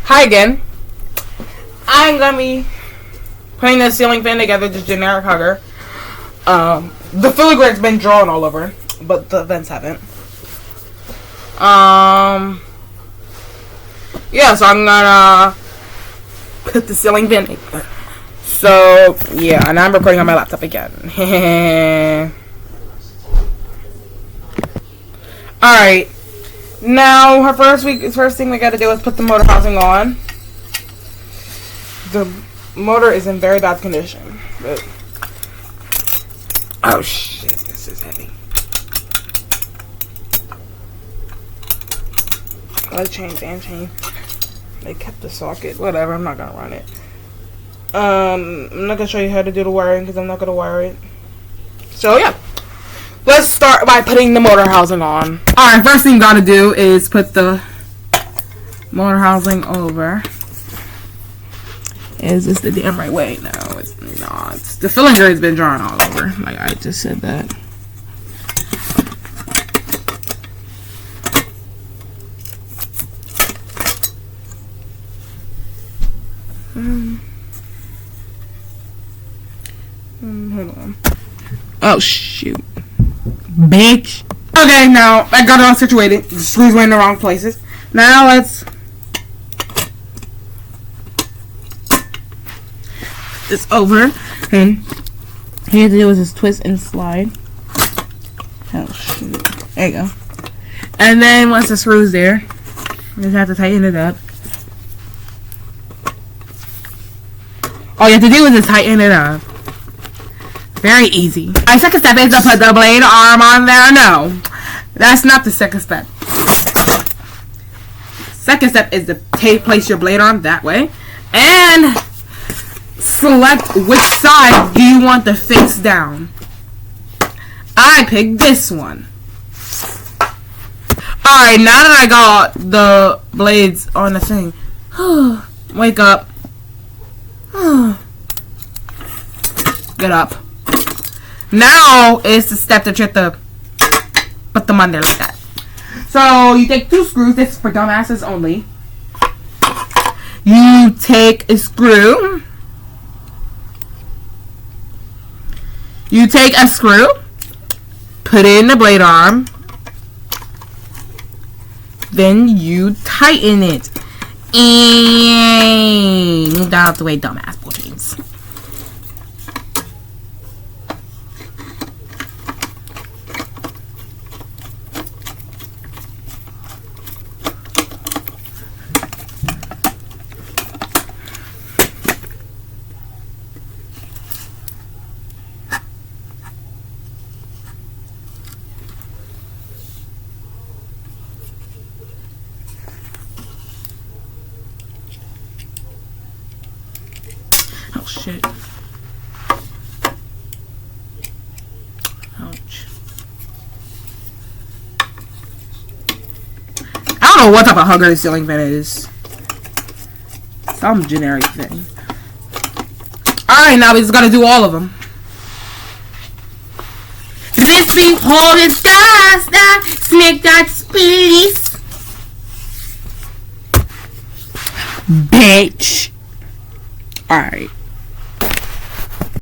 Hi again. I'm gonna be putting the ceiling fan together, just generic hugger. The filigree's been drawn all over, but the vents haven't. Yeah, so I'm gonna put the ceiling fan together. So yeah, and I'm recording on my laptop again. Alright. Now, first thing we gotta do is put the motor housing on. The motor is in very bad condition. But, oh shit, this is heavy. Gotta change and change. They kept the socket. Whatever, I'm not gonna run it. I'm not gonna show you how to do the wiring because I'm not gonna wire it. So yeah. Let's start by putting the motor housing on. Alright, first thing you gotta do is put the motor housing over. Is this the damn right way? No, it's not. The filigree has been drawn all over. Like I just said that. Hold on. Oh shoot. Bitch. Okay, now I got it all situated. The screws were in the wrong places. Now let's put this over, and all you have to do is just twist and slide. Oh shoot. There you go. And then once the screw's there, you just have to tighten it up. All you have to do is just tighten it up. Very easy. My second step is to put the blade arm on there. No, that's not the second step. Second step is to place your blade arm that way and select which side do you want the face down. I picked this one. Alright, now that I got the blades on the thing, wake up. Get up. Now is the step that you have to put them on there like that. So you take two screws. This is for dumbasses only. You take a screw. You take a screw. Put it in the blade arm. Then you tighten it. And move that out the way, dumbass boys. Oh shit. Ouch. I don't know what type of hugger the ceiling fan is. Some generic thing. Alright, now we just gotta do all of them. This behold is dust that snake that squeeze. Bitch. Alright.